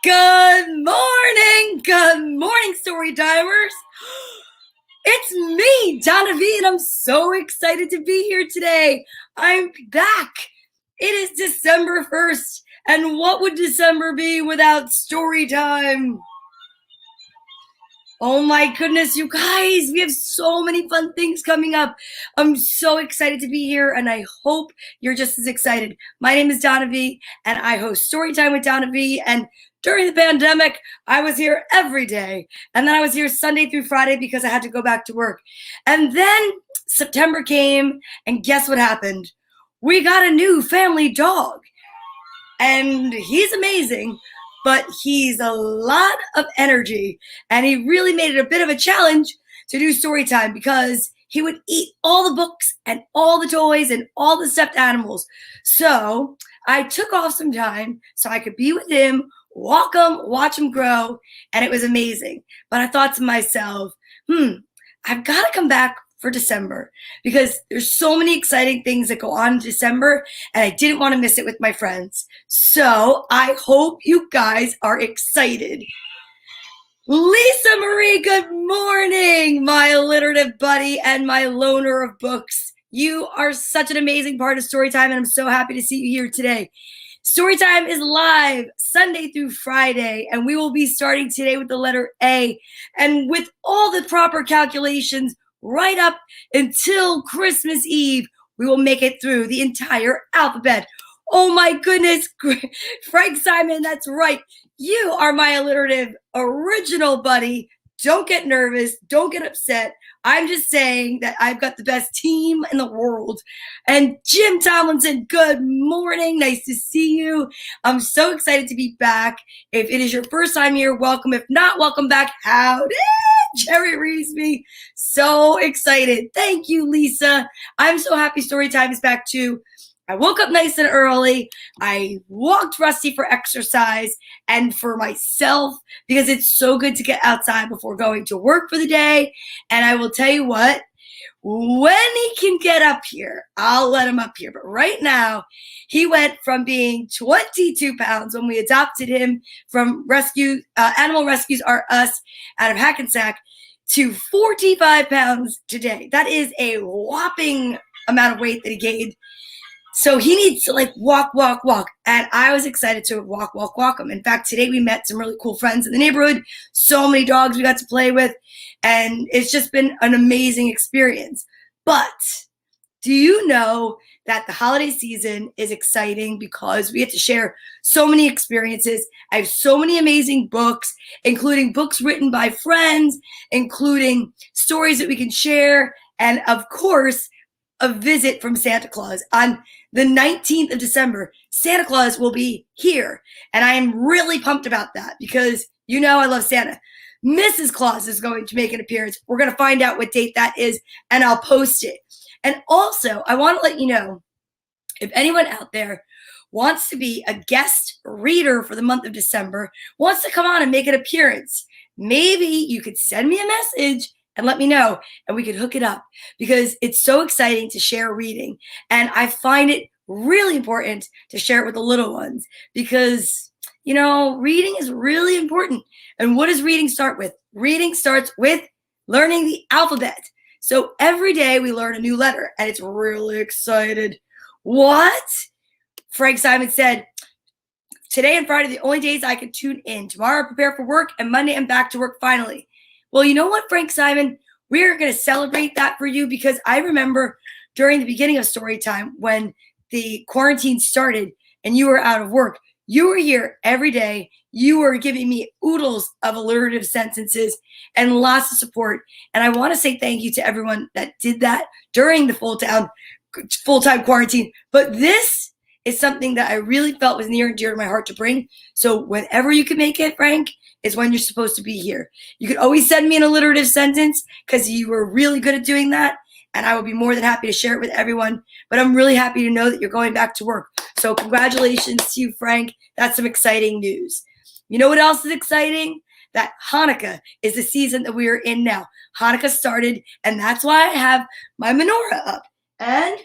Good morning, story timers. It's me, Donna Vee, and I'm so excited to be here today. I'm back. It is December 1st, and what would December be without story time? Oh my goodness, you guys, we have so many fun things coming up. I'm so excited to be here, and I hope you're just as excited. My name is Donna Vee, and I host Storytime with Donna Vee, and during the pandemic, I was here every day, and then I was here Sunday through Friday because I had to go back to work. And then September came, and guess what happened? We got a new family dog, and he's amazing. But he's a lot of energy, and he really made it a bit of a challenge to do story time because he would eat all the books and all the toys and all the stuffed animals. So I took off some time so I could be with him, walk him, watch him grow, and it was amazing. But I thought to myself, I've got to come back for December because there's so many exciting things that go on in December, and I didn't want to miss it with my friends. So I hope you guys are excited. Lisa Marie, good morning, my alliterative buddy and my loaner of books. You are such an amazing part of Storytime, and I'm so happy to see you here today. Storytime is live Sunday through Friday, and we will be starting today with the letter A. And with all the proper calculations, right up until Christmas Eve, we will make it through the entire alphabet. Oh my goodness, Frank Simon, that's right. You are my alliterative original buddy. Don't get nervous. Don't get upset. I'm just saying that I've got the best team in the world. And Jim Tomlinson, good morning. Nice to see you. I'm so excited to be back. If it is your first time here, welcome. If not, welcome back. Howdy, Jerry Reesby. So excited. Thank you, Lisa. I'm so happy Storytime is back too. I woke up nice and early. I walked Rusty for exercise and for myself because it's so good to get outside before going to work for the day. And I will tell you what, when he can get up here, I'll let him up here. But right now, he went from being 22 pounds when we adopted him from Animal Rescues Are Us out of Hackensack to 45 pounds today. That is a whopping amount of weight that he gained. So he needs to walk. And I was excited to walk him. In fact, today we met some really cool friends in the neighborhood. So many dogs we got to play with. And it's just been an amazing experience. But do you know that the holiday season is exciting because we get to share so many experiences? I have so many amazing books, including books written by friends, including stories that we can share. And of course, a visit from Santa Claus. On the 19th of December, Santa Claus will be here. And I am really pumped about that because you know I love Santa. Mrs. Claus is going to make an appearance. We're going to find out what date that is, and I'll post it. And also, I want to let you know, if anyone out there wants to be a guest reader for the month of December, wants to come on and make an appearance, maybe you could send me a message and let me know, and we could hook it up because it's so exciting to share reading. And I find it really important to share it with the little ones because, you know, reading is really important. And what does reading start with? Reading starts with learning the alphabet. So every day we learn a new letter, and it's really excited. What? Frank Simon said, today and Friday, the only days I can tune in. Tomorrow I prepare for work, and Monday I'm back to work finally. Well, you know what, Frank Simon? We're going to celebrate that for you because I remember during the beginning of Storytime when the quarantine started and you were out of work, you were here every day. You were giving me oodles of alliterative sentences and lots of support. And I want to say thank you to everyone that did that during the full-time quarantine. But this is something that I really felt was near and dear to my heart to bring. So whenever you can make it, Frank, is when you're supposed to be here. You could always send me an alliterative sentence because you were really good at doing that, and I would be more than happy to share it with everyone. But I'm really happy to know that you're going back to work. So congratulations to you, Frank. That's some exciting news. You know what else is exciting? That Hanukkah is the season that we are in now. Hanukkah started, and that's why I have my menorah up. And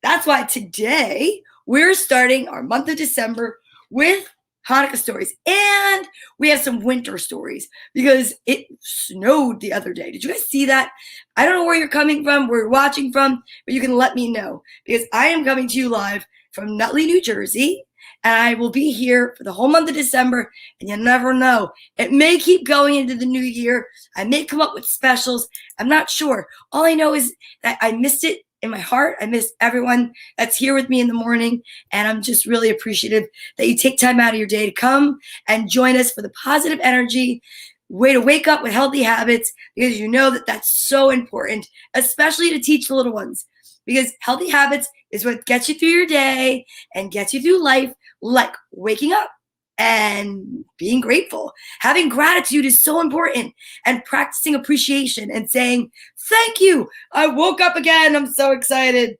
that's why today we're starting our month of December with Hanukkah stories, and we have some winter stories because it snowed the other day. Did you guys see that? I don't know where you're coming from, where you're watching from, but you can let me know because I am coming to you live from Nutley, New Jersey, and I will be here for the whole month of December, and you never know. It may keep going into the new year. I may come up with specials. I'm not sure. All I know is that I missed it in my heart. I miss everyone that's here with me in the morning, and I'm just really appreciative that you take time out of your day to come and join us for the positive energy way to wake up with healthy habits, because you know that that's so important, especially to teach the little ones, because healthy habits is what gets you through your day and gets you through life, like waking up and being grateful. Having gratitude is so important, and practicing appreciation and saying, thank you, I woke up again, I'm so excited.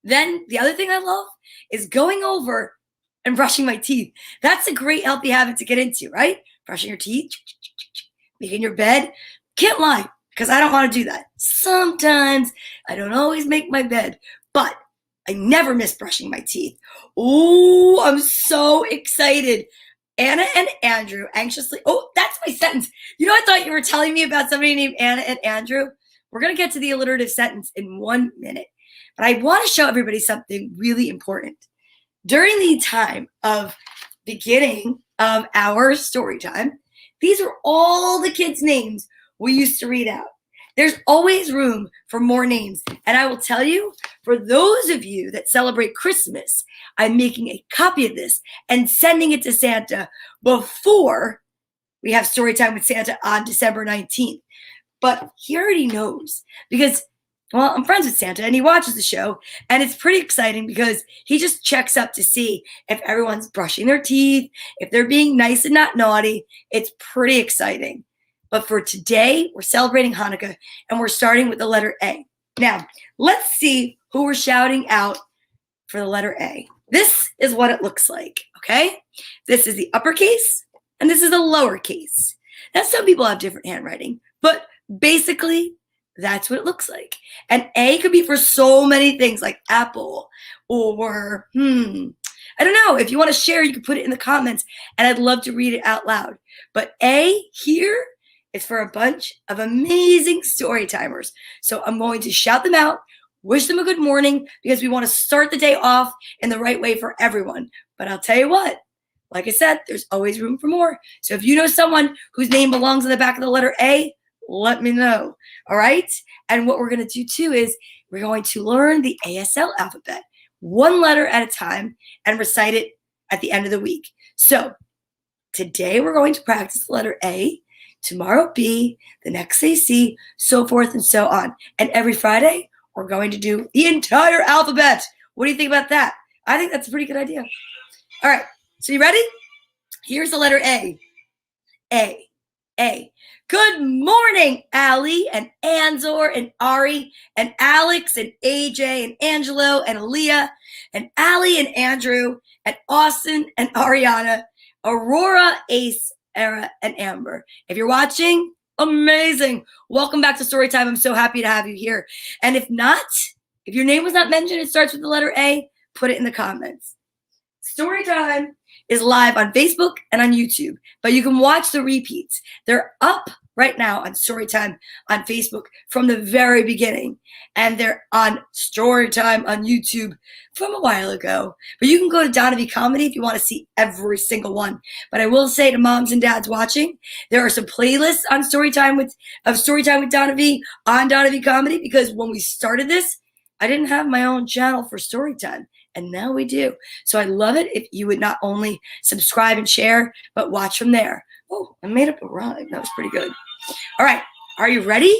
Then the other thing I love is going over and brushing my teeth. That's a great healthy habit to get into, right? Brushing your teeth, making your bed. Can't lie, because I don't want to do that. Sometimes I don't always make my bed, but I never miss brushing my teeth. Oh, I'm so excited. Anna and Andrew anxiously. Oh, that's my sentence. You know, I thought you were telling me about somebody named Anna and Andrew. We're going to get to the alliterative sentence in 1 minute. But I want to show everybody something really important. During the time of beginning of our story time, these are all the kids' names we used to read out. There's always room for more names. And I will tell you, for those of you that celebrate Christmas, I'm making a copy of this and sending it to Santa before we have story time with Santa on December 19th. But he already knows because, well, I'm friends with Santa and he watches the show, and it's pretty exciting because he just checks up to see if everyone's brushing their teeth, if they're being nice and not naughty. It's pretty exciting. But for today, we're celebrating Hanukkah, and we're starting with the letter A. Now, let's see who we're shouting out for the letter A. This is what it looks like, okay? This is the uppercase, and this is the lowercase. Now, some people have different handwriting, but basically, that's what it looks like. And A could be for so many things, like apple, or, I don't know. If you want to share, you can put it in the comments, and I'd love to read it out loud. But A here, it's for a bunch of amazing story timers. So I'm going to shout them out, wish them a good morning, because we want to start the day off in the right way for everyone. But I'll tell you what, like I said, there's always room for more. So if you know someone whose name belongs in the back of the letter A, let me know. All right? And what we're going to do too is we're going to learn the Asl alphabet, one letter at a time, and recite it at the end of the week. So today we're going to practice the letter A, tomorrow B, the next day C, so forth and so on. And every Friday, we're going to do the entire alphabet. What do you think about that? I think that's a pretty good idea. All right, so you ready? Here's the letter A. A. A. Good morning, Allie and Anzor and Ari and Alex and AJ and Angelo and Aaliyah and Allie and Andrew and Austin and Ariana, Aurora, Ace, Era, and Amber. If you're watching, amazing. Welcome back to Storytime. I'm so happy to have you here. And if not, if your name was not mentioned, it starts with the letter A, put it in the comments. Storytime is live on Facebook and on YouTube, but you can watch the repeats. They're up right now on Storytime on Facebook from the very beginning, and they're on Storytime on YouTube from a while ago. But you can go to Donna Vee Comedy if you want to see every single one. But I will say to moms and dads watching, there are some playlists on Storytime with Donna Vee on Donna Vee Comedy, because when we started this, I didn't have my own channel for Storytime. And now we do. So I love it if you would not only subscribe and share, but watch from there. Oh, I made up a rhyme. That was pretty good. All right. Are you ready?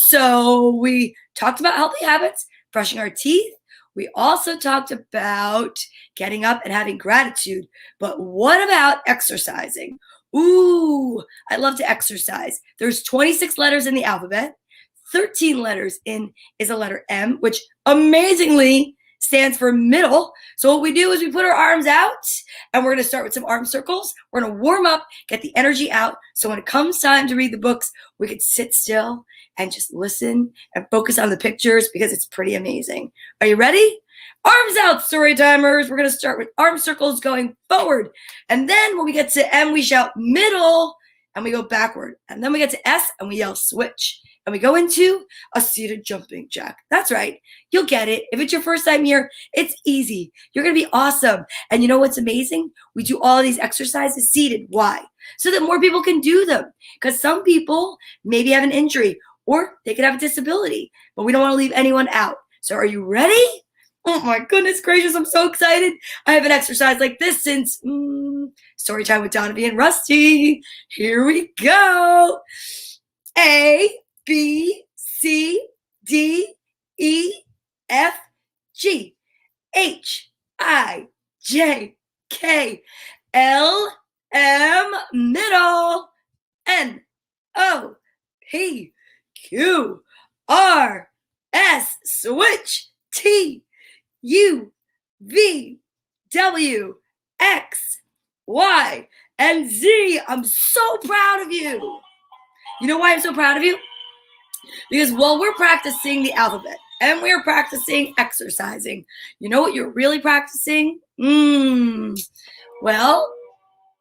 So we talked about healthy habits, brushing our teeth. We also talked about getting up and having gratitude. But what about exercising? Ooh, I love to exercise. There's 26 letters in the alphabet. 13 letters in is a letter M, which amazingly stands for middle. So what we do is we put our arms out, and we're going to start with some arm circles. We're going to warm up, get the energy out. So when it comes time to read the books, we could sit still and just listen and focus on the pictures, because it's pretty amazing. Are you ready? Arms out, story timers. We're going to start with arm circles going forward. And then when we get to M, we shout middle and we go backward. And then we get to S and we yell switch. And we go into a seated jumping jack. That's right. You'll get it. If it's your first time here, it's easy. You're going to be awesome. And you know what's amazing? We do all of these exercises seated. Why? So that more people can do them. Because some people maybe have an injury or they could have a disability. But we don't want to leave anyone out. So are you ready? Oh my goodness gracious, I'm so excited. I haven't exercised like this since story time with Donna Vee and Rusty. Here we go. A, B, C, D, E, F, G, H, I, J, K, L, M, middle, N, O, P, Q, R, S, switch, T, U, V, W, X, Y, and Z. I'm so proud of you. You know why I'm so proud of you? Because while we're practicing the alphabet and we're practicing exercising, you know what you're really practicing? Well,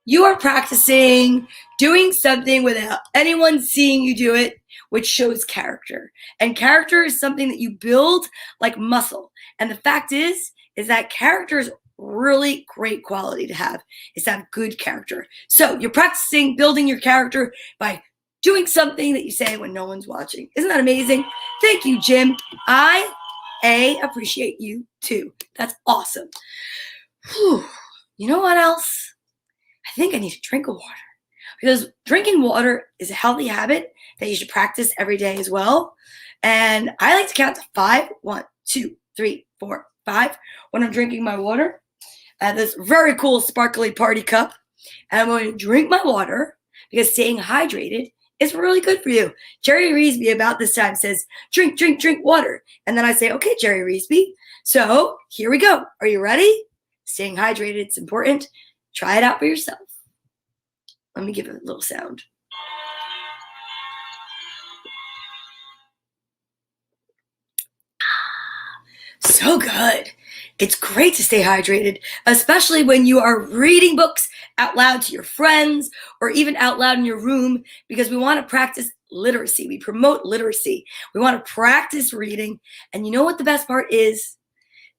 you are practicing doing something without anyone seeing you do it, which shows character. And character is something that you build like muscle. And the fact is that character is really great quality to have, is to have good character. So you're practicing building your character by doing something that you say when no one's watching. Isn't that amazing? Thank you, Jim. I appreciate you too. That's awesome. Whew. You know what else? I think I need a drink of water. Because drinking water is a healthy habit that you should practice every day as well. And I like to count to 5. 1, 2, 3, 4, 5 when I'm drinking my water. I have this very cool sparkly party cup. And I'm going to drink my water because staying hydrated is really good for you. Jerry Reesby about this time says, drink, drink, drink water. And then I say, okay, Jerry Reesby. So here we go. Are you ready? Staying hydrated, it's important. Try it out for yourself. Let me give it a little sound. So good. It's great to stay hydrated, especially when you are reading books out loud to your friends or even out loud in your room, because we want to practice literacy. We promote literacy. We want to practice reading. And you know what the best part is?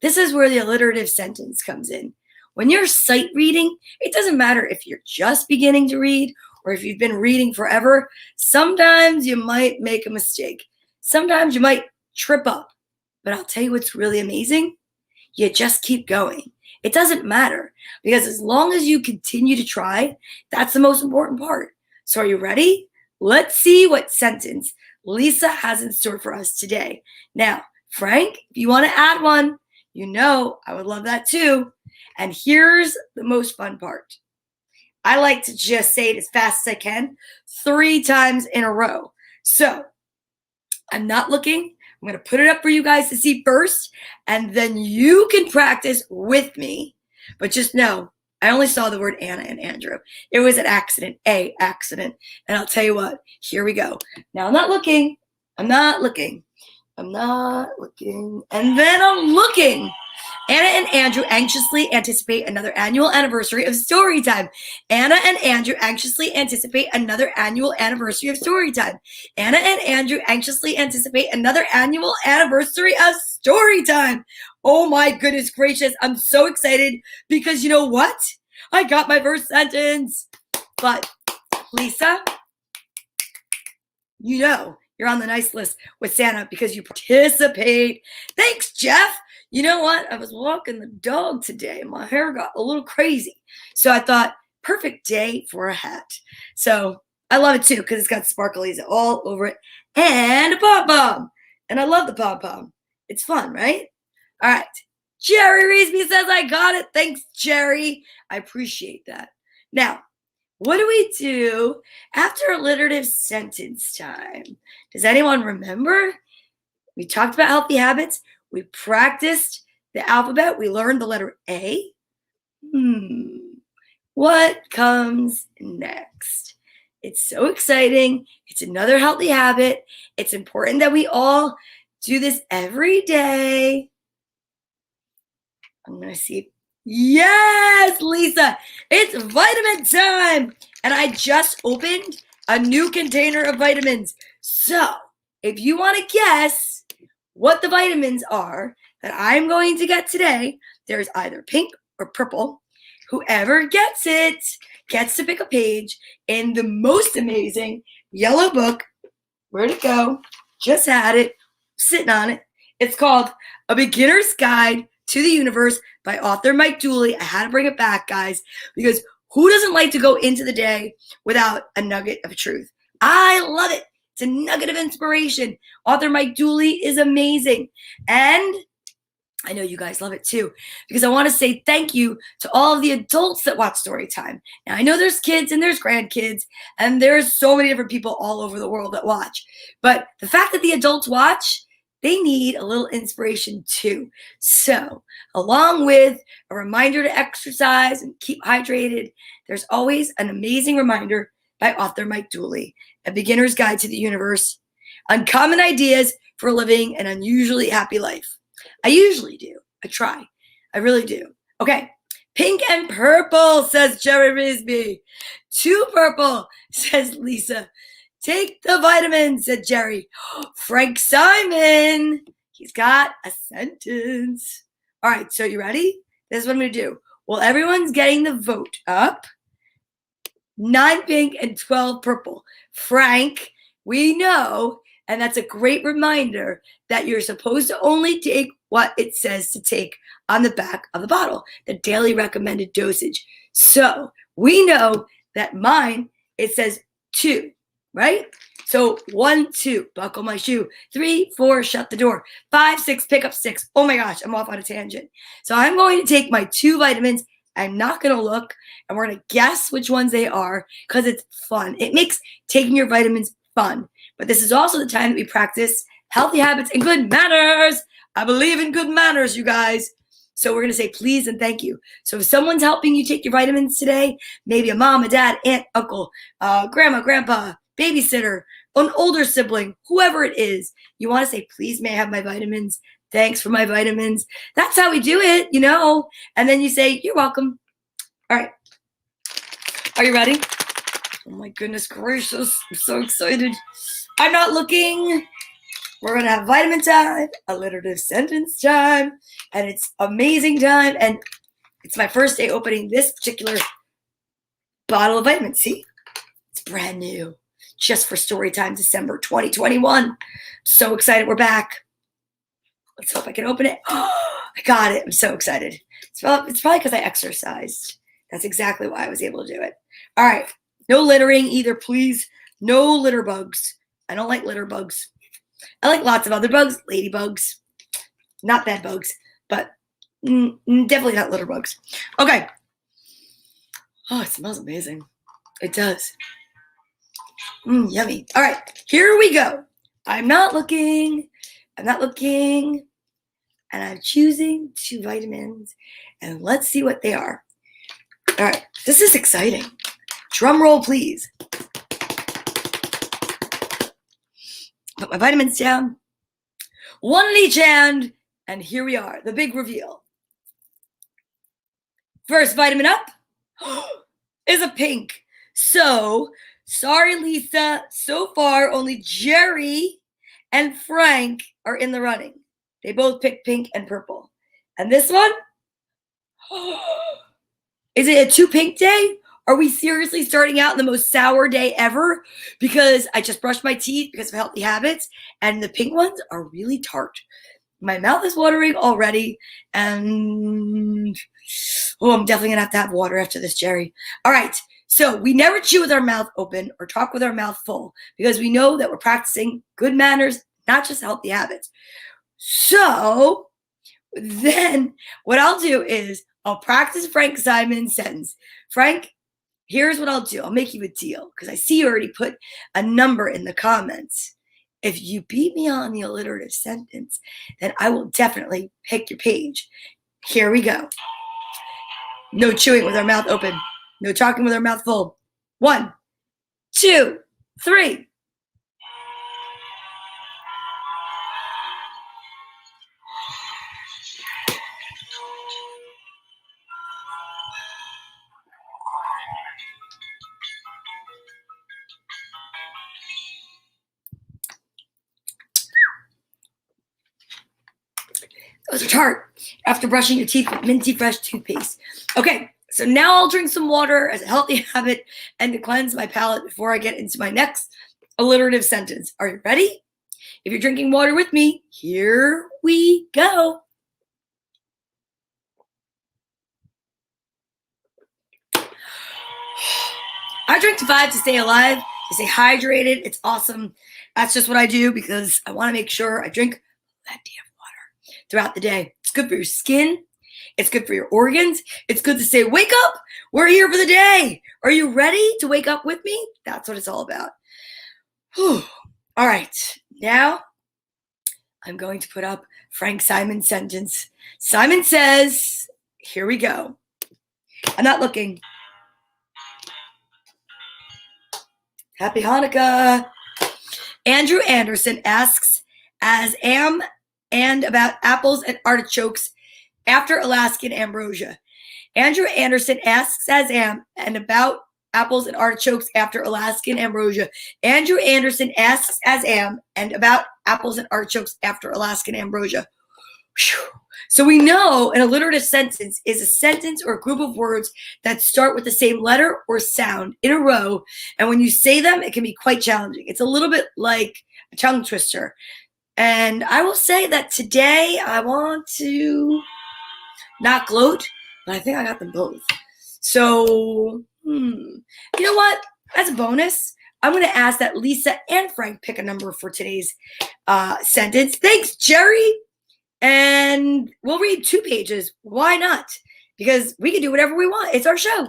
This is where the alliterative sentence comes in. When you're sight reading, it doesn't matter if you're just beginning to read or if you've been reading forever. Sometimes you might make a mistake. Sometimes you might trip up. But I'll tell you what's really amazing. You just keep going. It doesn't matter, because as long as you continue to try, that's the most important part. So are you ready? Let's see what sentence Lisa has in store for us today. Now, Frank, if you want to add one, you know I would love that too. And here's the most fun part. I like to just say it as fast as I can 3 times in a row. So I'm not looking. I'm going to put it up for you guys to see first, and then you can practice with me. But just know, I only saw the word Anna and Andrew. It was an accident, accident. And I'll tell you what, here we go. Now, I'm not looking. I'm not looking. I'm not looking. And then I'm looking. Anna and Andrew anxiously anticipate another annual anniversary of Storytime. Anna and Andrew anxiously anticipate another annual anniversary of Storytime. Anna and Andrew anxiously anticipate another annual anniversary of Storytime. Oh my goodness gracious. I'm so excited because you know what? I got my first sentence. But Lisa, you know you're on the nice list with Santa because you participate. Thanks, Jeff. You know what? I was walking the dog today and my hair got a little crazy. So I thought, perfect day for a hat. So I love it too because it's got sparklies all over it and a pom-pom. And I love the pom-pom. It's fun, right? All right. Jerry Reesby says I got it. Thanks, Jerry. I appreciate that. Now, what do we do after alliterative sentence time? Does anyone remember? We talked about healthy habits. We practiced the alphabet. We learned the letter A. What comes next? It's so exciting. It's another healthy habit. It's important that we all do this every day. I'm going to see. Yes, Lisa, it's vitamin time. And I just opened a new container of vitamins. So if you want to guess what the vitamins are that I'm going to get today, there's either pink or purple. Whoever gets it gets to pick a page in the most amazing yellow book. Where'd it go? Just had it, sitting on it. It's called A Beginner's Guide to the Universe by author Mike Dooley. I had to bring it back, guys, because who doesn't like to go into the day without a nugget of truth? I love it. It's a nugget of inspiration. Author Mike Dooley is amazing. And I know you guys love it too, because I want to say thank you to all of the adults that watch Storytime. Now, I know there's kids and there's grandkids, and there's so many different people all over the world that watch. But the fact that the adults watch, they need a little inspiration too. So, along with a reminder to exercise and keep hydrated, there's always an amazing reminder by author Mike Dooley, A Beginner's Guide to the Universe, Uncommon Ideas for Living an Unusually Happy Life. I usually do. I try. I really do. Okay. Pink and purple, says Jerry Risby. 2 purple, says Lisa. Take the vitamins, said Jerry. Frank Simon. He's got a sentence. All right. So you ready? This is what I'm going to do. Well, everyone's getting the vote up. 9 pink and 12 purple. Frank, we know, and that's a great reminder that you're supposed to only take what it says to take on the back of the bottle, the daily recommended dosage. So we know that mine, it says 2, right? So 1, 2, buckle my shoe. 3, 4, shut the door. 5, 6, pick up 6. Oh my gosh, I'm off on a tangent. So I'm going to take my 2 vitamins. I'm not going to look, and we're going to guess which ones they are because it's fun. It makes taking your vitamins fun. But this is also the time that we practice healthy habits and good manners. I believe in good manners, you guys. So we're going to say please and thank you. So if someone's helping you take your vitamins today, maybe a mom, a dad, aunt, uncle, grandma, grandpa, babysitter, an older sibling, whoever it is, you want to say, please, may I have my vitamins? Thanks for my vitamins. That's how we do it, you know. And then you say, you're welcome. All right. Are you ready? Oh my goodness gracious. I'm so excited. I'm not looking. We're going to have vitamin time, alliterative sentence time, and it's amazing time. And it's my first day opening this particular bottle of vitamins. See? It's brand new. Just for Storytime December 2021. So excited we're back. Let's hope I can open it. Oh, I got it. I'm so excited. It's probably because I exercised. That's exactly why I was able to do it. All right. No littering either, please. No litter bugs. I don't like litter bugs. I like lots of other bugs, ladybugs, not bed bugs, but definitely not litter bugs. Okay. Oh, it smells amazing. It does. Yummy. All right, here we go. I'm not looking, and I'm choosing 2 vitamins, and let's see what they are. All right, this is exciting. Drum roll, please. Put my vitamins down, 1 in each hand, and here we are, the big reveal. First vitamin up is a pink. So, sorry, Lisa, so far only Jerry and Frank are in the running. They both picked pink and purple. And this one, is it a 2 pink day? Are we seriously starting out in the most sour day ever? Because I just brushed my teeth because of healthy habits, and the pink ones are really tart. My mouth is watering already, and I'm definitely going to have water after this, Jerry. All right, so we never chew with our mouth open or talk with our mouth full because we know that we're practicing good manners, not just healthy habits. So then what I'll do is I'll practice Frank Simon's sentence. Frank, here's what I'll do. I'll make you a deal because I see you already put a number in the comments. If you beat me on the alliterative sentence, then I will definitely pick your page. Here we go. No chewing with our mouth open. No talking with our mouth full. 1, 2, 3. Those are tart after brushing your teeth with minty fresh toothpaste. Okay, so now I'll drink some water as a healthy habit and to cleanse my palate before I get into my next alliterative sentence. Are you ready? If you're drinking water with me, here we go. I drink to 5 to stay alive, to stay hydrated. It's awesome. That's just what I do because I want to make sure I drink plenty of water throughout the day. It's good for your skin. It's good for your organs. It's good to say, wake up. We're here for the day. Are you ready to wake up with me? That's what it's all about. Whew. All right. Now I'm going to put up Frank Simon's sentence. Simon says, here we go. I'm not looking. Happy Hanukkah. Andrew Anderson asks, as am and about apples and artichokes after Alaskan ambrosia. Andrew Anderson asks, as am and about apples and artichokes after Alaskan ambrosia. Andrew Anderson asks, as am and about apples and artichokes after Alaskan ambrosia. Whew. So we know an alliterative sentence is a sentence or a group of words that start with the same letter or sound in a row. And when you say them, it can be quite challenging. It's a little bit like a tongue twister. And I will say that today I want to not gloat, but I think I got them both. So, you know what? As a bonus, I'm going to ask that Lisa and Frank pick a number for today's sentence. Thanks, Jerry. And we'll read 2 pages. Why not? Because we can do whatever we want. It's our show.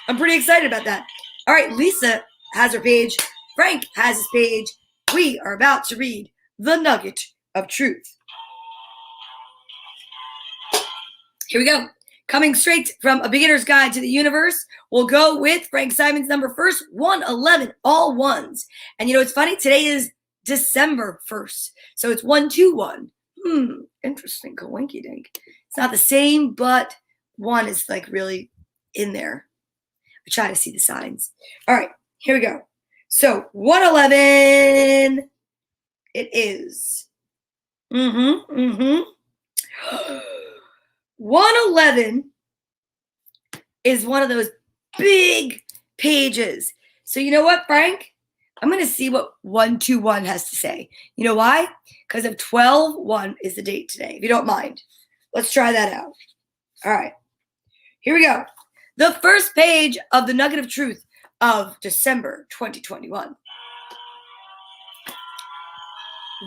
I'm pretty excited about that. All right, Lisa has her page. Frank has his page. We are about to read The Nugget of Truth. Here we go. Coming straight from A Beginner's Guide to the Universe, we'll go with Frank Simon's number first, 111, all ones. And you know, it's funny, today is December 1st. So it's 121. Interesting. Coinky dink. It's not the same, but one is like really in there. I try to see the signs. All right, here we go. So 111. It is. 111 is one of those big pages. So you know what, Frank? I'm going to see what 121 has to say. You know why? Because of 12/1 is the date today, if you don't mind. Let's try that out. All right. Here we go. The first page of the Nugget of Truth of December 2021.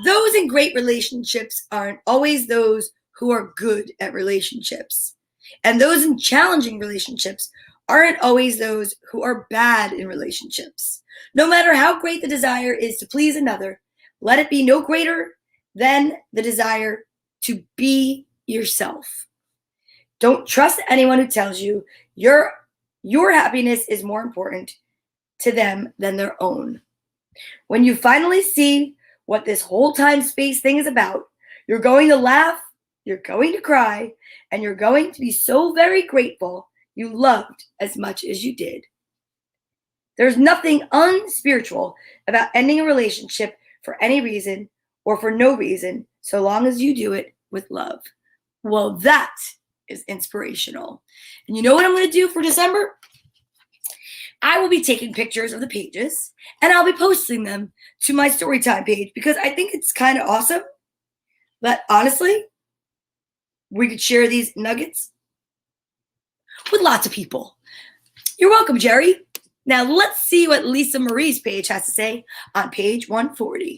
Those in great relationships aren't always those who are good at relationships. And those in challenging relationships aren't always those who are bad in relationships. No matter how great the desire is to please another, let it be no greater than the desire to be yourself. Don't trust anyone who tells you your happiness is more important to them than their own. When you finally see what this whole time space thing is about, you're going to laugh, you're going to cry, and you're going to be so very grateful you loved as much as you did. There's nothing unspiritual about ending a relationship for any reason or for no reason, so long as you do it with love. Well, that is inspirational. And you know what I'm going to do for December? I will be taking pictures of the pages and I'll be posting them to my Storytime page because I think it's kind of awesome that honestly, we could share these nuggets with lots of people. You're welcome, Jerry. Now let's see what Lisa Marie's page has to say on page 140.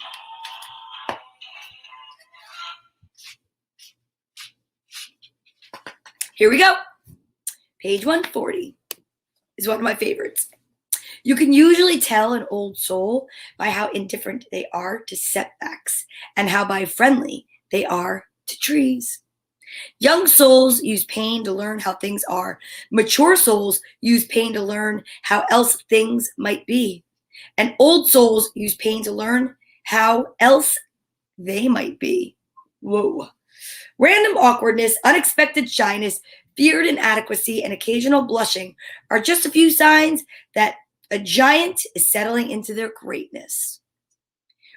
Here we go. Page 140 is one of my favorites. You can usually tell an old soul by how indifferent they are to setbacks and how by friendly they are to trees. Young souls use pain to learn how things are. Mature souls use pain to learn how else things might be. And old souls use pain to learn how else they might be. Whoa. Random awkwardness, unexpected shyness, feared inadequacy, and occasional blushing are just a few signs that a giant is settling into their greatness.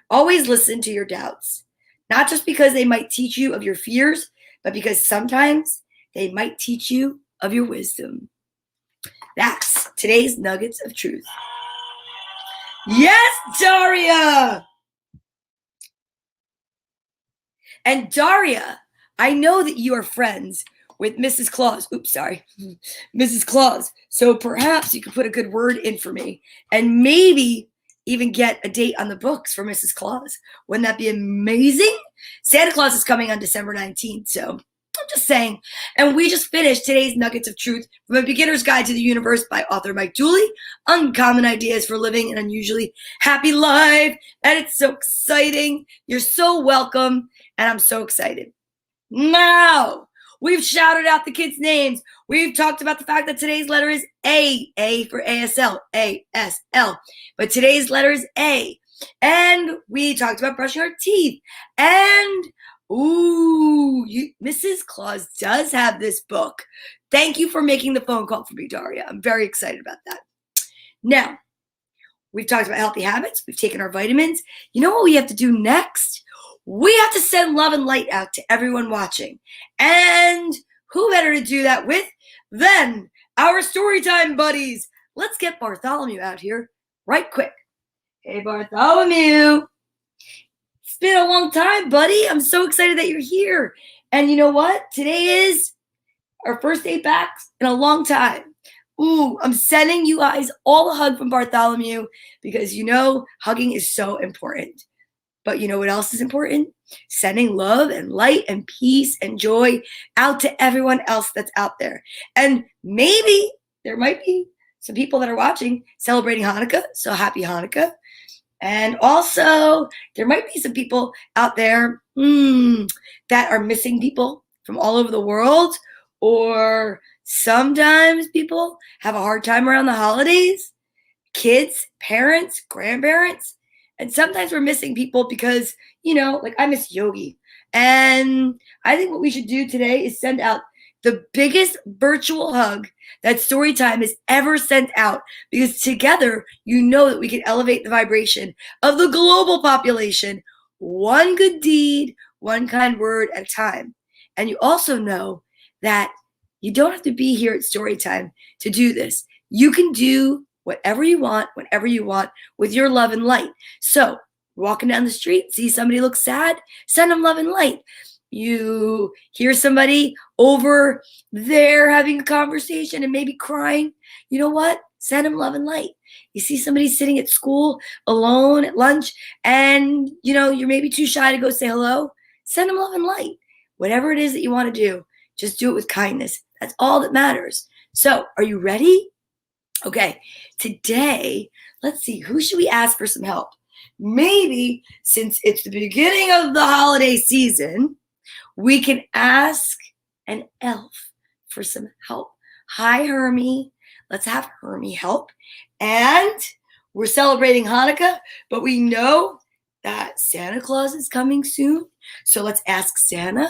Always listen to your doubts. Not just because they might teach you of your fears, but because sometimes they might teach you of your wisdom. That's today's Nuggets of Truth. Yes, Daria! And Daria, I know that you are friends with Mrs. Claus. Oops, sorry. Mrs. Claus. So perhaps you could put a good word in for me and maybe even get a date on the books for Mrs. Claus. Wouldn't that be amazing? Santa Claus is coming on December 19th, so I'm just saying. And we just finished today's Nuggets of Truth from A Beginner's Guide to the Universe by author Mike Dooley. Uncommon Ideas for Living an Unusually Happy Life. And it's so exciting. You're so welcome. And I'm so excited. Now, we've shouted out the kids' names. We've talked about the fact that today's letter is A for ASL, A-S-L. But today's letter is A. And we talked about brushing our teeth. And, Mrs. Claus does have this book. Thank you for making the phone call for me, Daria. I'm very excited about that. Now, we've talked about healthy habits. We've taken our vitamins. You know what we have to do next? We have to send love and light out to everyone watching. And who better to do that with than our Storytime buddies? Let's get Bartholomew out here right quick. Hey, Bartholomew. It's been a long time, buddy. I'm so excited that you're here. And you know what? Today is our first day back in a long time. I'm sending you guys all a hug from Bartholomew because, hugging is so important. But you know what else is important? Sending love and light and peace and joy out to everyone else that's out there. And maybe there might be some people that are watching celebrating Hanukkah. So happy Hanukkah. And also there might be some people out there that are missing people from all over the world. Or sometimes people have a hard time around the holidays. Kids, parents, grandparents. And sometimes we're missing people because, I miss Yogi. And I think what we should do today is send out the biggest virtual hug that Storytime has ever sent out. Because together, that we can elevate the vibration of the global population. One good deed, one kind word at a time. And you also know that you don't have to be here at Storytime to do this. You can do whatever you want, whenever you want, with your love and light. So, walking down the street, see somebody look sad, send them love and light. You hear somebody over there having a conversation and maybe crying. You know what? Send them love and light. You see somebody sitting at school alone at lunch and, you're maybe too shy to go say hello. Send them love and light. Whatever it is that you want to do, just do it with kindness. That's all that matters. So, are you ready? Okay, today, let's see, who should we ask for some help? Maybe, since it's the beginning of the holiday season, we can ask an elf for some help. Hi, Hermie. Let's have Hermie help. And we're celebrating Hanukkah, but we know that Santa Claus is coming soon. So let's ask Santa.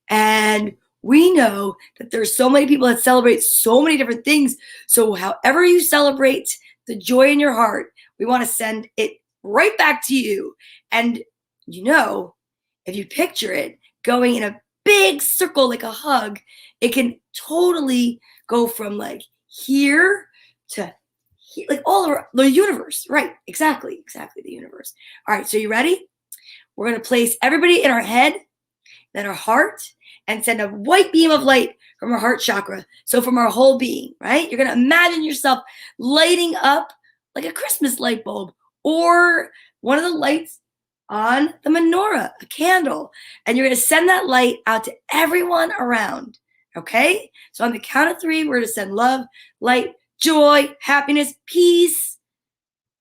And we know that there's so many people that celebrate so many different things. So however you celebrate the joy in your heart, we want to send it right back to you. And if you picture it going in a big circle like a hug, it can totally go from like here to here, like all over the universe. Right, exactly the universe. All right, so you ready? We're going to place everybody in our head, then our heart, and send a white beam of light from our heart chakra. So from our whole being, right? You're going to imagine yourself lighting up like a Christmas light bulb or one of the lights on the menorah, a candle. And you're going to send that light out to everyone around, okay? So on the count of 3, we're going to send love, light, joy, happiness, peace.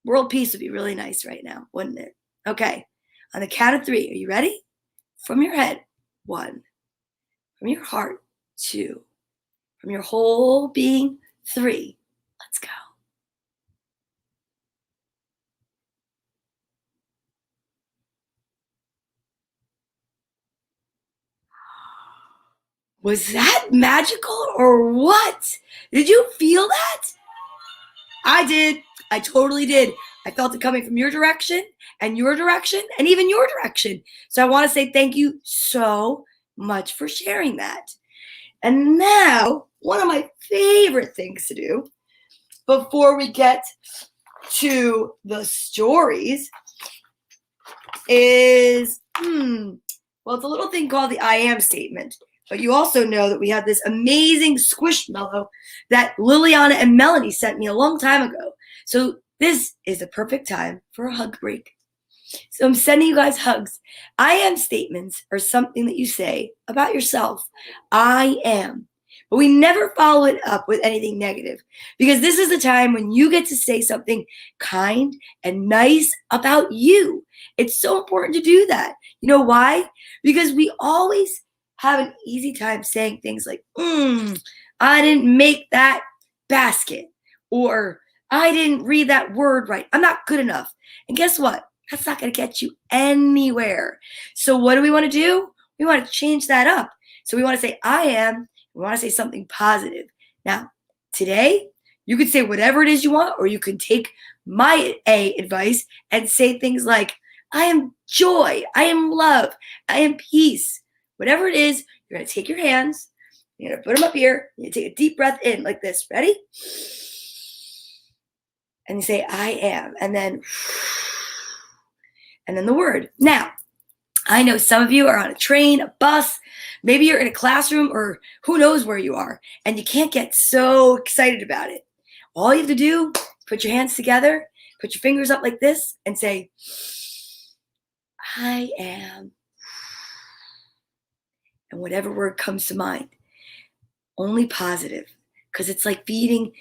World peace would be really nice right now, wouldn't it? Okay, on the count of 3, are you ready? From your head, 1. From your heart, 2. From your whole being, 3. Let's go. Was that magical or what? Did you feel that? I did. I totally did. I felt it coming from your direction, and even your direction. So I want to say thank you so much for sharing that. And now, one of my favorite things to do before we get to the stories is, well, it's a little thing called the I am statement. But you also know that we have this amazing squishmallow that Liliana and Melanie sent me a long time ago. So this is the perfect time for a hug break. So I'm sending you guys hugs. I am statements are something that you say about yourself. I am. But we never follow it up with anything negative, because this is the time when you get to say something kind and nice about you. It's so important to do that. You know why? Because we always have an easy time saying things like, I didn't make that basket, or I didn't read that word right. I'm not good enough. And guess what? That's not going to get you anywhere. So what do we want to do? We want to change that up. So we want to say, I am. We want to say something positive. Now, today, you could say whatever it is you want, or you can take my advice and say things like, I am joy, I am love, I am peace. Whatever it is, you're going to take your hands, you're going to put them up here, you take a deep breath in like this. Ready? And you say, I am. And then the word. Now, I know some of you are on a train, a bus, maybe you're in a classroom, or who knows where you are, and you can't get so excited about it. All you have to do is put your hands together, put your fingers up like this, and say, I am. And whatever word comes to mind, only positive, because it's like feeding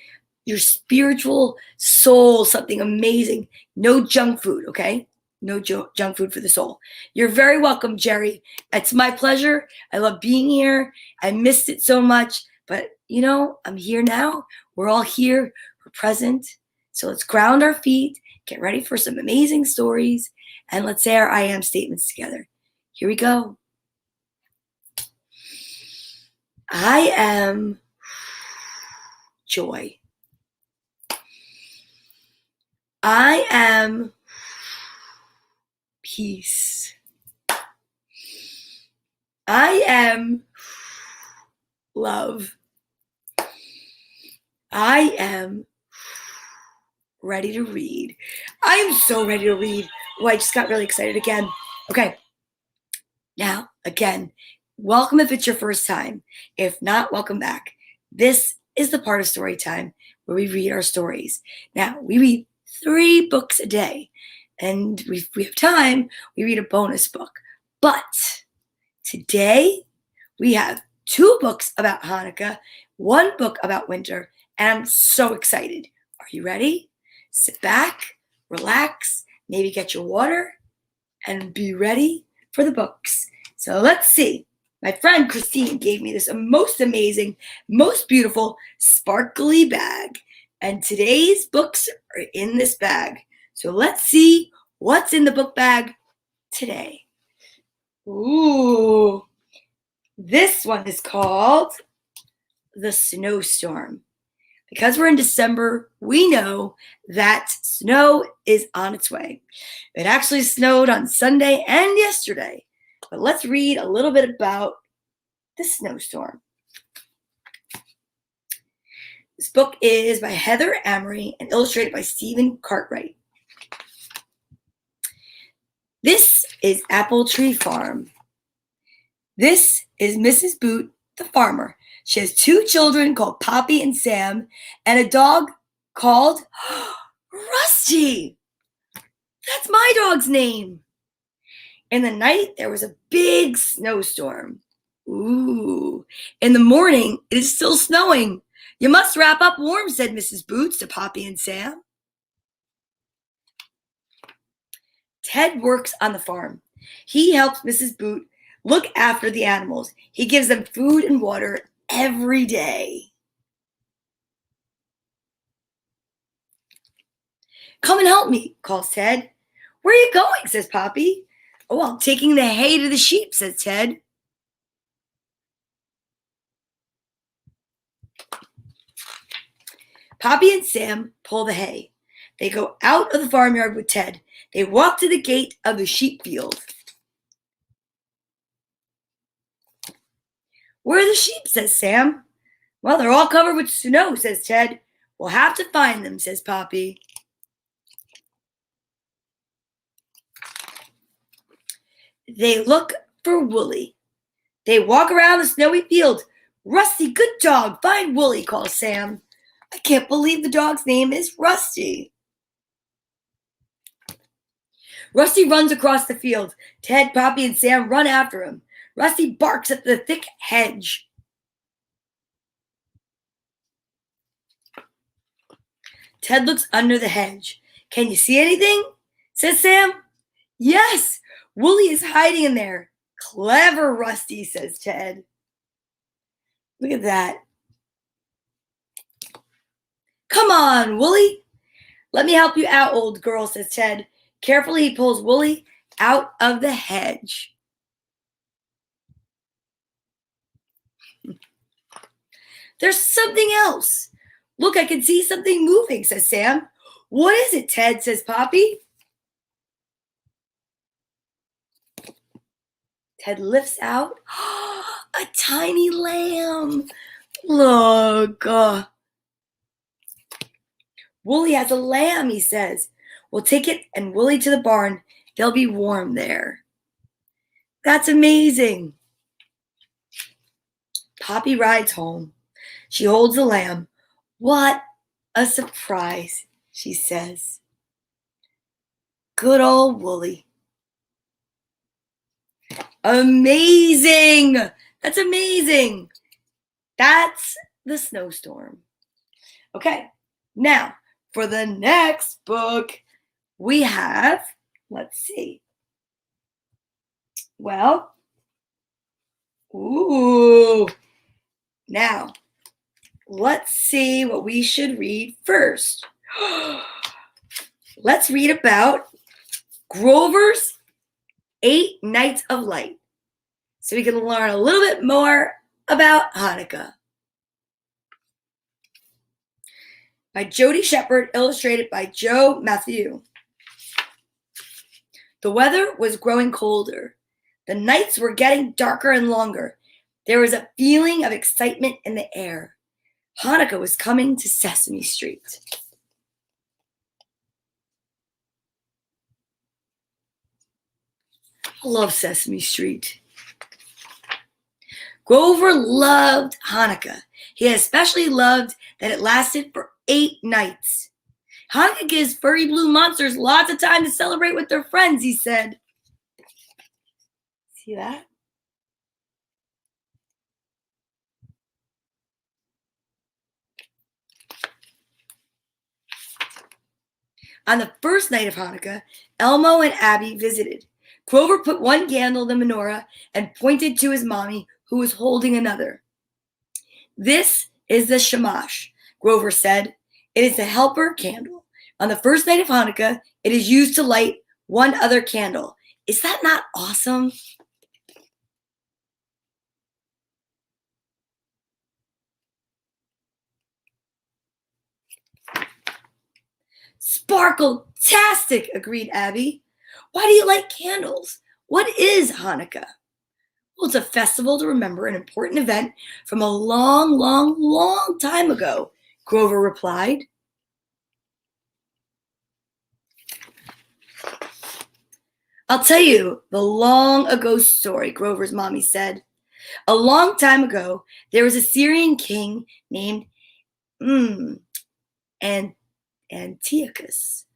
your spiritual soul something amazing. No junk food, okay? No junk food for the soul. You're very welcome, Jerry. It's my pleasure. I love being here. I missed it so much, but I'm here now. We're all here. We're present. So let's ground our feet, get ready for some amazing stories, and let's say our I am statements together. Here we go. I am joy. I am peace. I am love. I am ready to read. I am so ready to read. Oh, I just got really excited again. Okay. Now, again, welcome if it's your first time. If not, welcome back. This is the part of story time where we read our stories. Now, we read 3 books a day. And if we have time, we read a bonus book. But today, we have 2 books about Hanukkah, 1 book about winter, and I'm so excited. Are you ready? Sit back, relax, maybe get your water, and be ready for the books. So let's see. My friend Christine gave me this most amazing, most beautiful, sparkly bag. And today's books are in this bag. So let's see what's in the book bag today. Ooh, this one is called The Snowstorm. Because we're in December, we know that snow is on its way. It actually snowed on Sunday and yesterday. But let's read a little bit about the snowstorm. This book is by Heather Amory and illustrated by Stephen Cartwright. This is Apple Tree Farm. This is Mrs. Boot, the farmer. She has 2 children called Poppy and Sam, and a dog called Rusty. That's my dog's name. In the night, there was a big snowstorm. Ooh. In the morning, it is still snowing. You must wrap up warm, said Mrs. Boots to Poppy and Sam. Ted works on the farm. He helps Mrs. Boot look after the animals. He gives them food and water every day. Come and help me, calls Ted. Where are you going, says Poppy. Oh, I'm taking the hay to the sheep, says Ted. Poppy and Sam pull the hay. They go out of the farmyard with Ted. They walk to the gate of the sheep field. Where are the sheep, says Sam. Well, they're all covered with snow, says Ted. We'll have to find them, says Poppy. They look for Wooly. They walk around the snowy field. Rusty, good dog, find Wooly, calls Sam. I can't believe the dog's name is Rusty. Rusty runs across the field. Ted, Poppy, and Sam run after him. Rusty barks at the thick hedge. Ted looks under the hedge. Can you see anything? Says Sam. Yes, Wooly is hiding in there. Clever, Rusty, says Ted. Look at that. Come on, Wooly. Let me help you out, old girl, says Ted. Carefully, he pulls Wooly out of the hedge. There's something else. Look, I can see something moving, says Sam. What is it, Ted, says Poppy. Ted lifts out a tiny lamb. Look. Wooly has a lamb, he says. We'll take it and Wooly to the barn. They'll be warm there. That's amazing. Poppy rides home. She holds the lamb. What a surprise, she says. Good old Wooly. Amazing. That's amazing. That's the Snowstorm. Okay, now for the next book, we have, let's see. Well, now let's see what we should read first. Let's read about Grover's 8 Nights of Light, so we can learn a little bit more about Hanukkah. By Jody Shepard, illustrated by Joe Matthew. The weather was growing colder. The nights were getting darker and longer. There was a feeling of excitement in the air. Hanukkah was coming to Sesame Street. I love Sesame Street. Grover loved Hanukkah. He especially loved that it lasted for 8 nights. Hanukkah gives furry blue monsters lots of time to celebrate with their friends, he said. See that? On the first night of Hanukkah, Elmo and Abby visited. Grover put one candle in the menorah and pointed to his mommy, who was holding another. This is the shamash, Grover said. It is the helper candle. On the first night of Hanukkah, it is used to light one other candle. Is that not awesome? Sparkle-tastic, agreed Abby. Why do you light candles? What is Hanukkah? Well, it's a festival to remember an important event from a long, long, long time ago, Grover replied. I'll tell you the long ago story, Grover's mommy said. A long time ago, there was a Syrian king named Antiochus.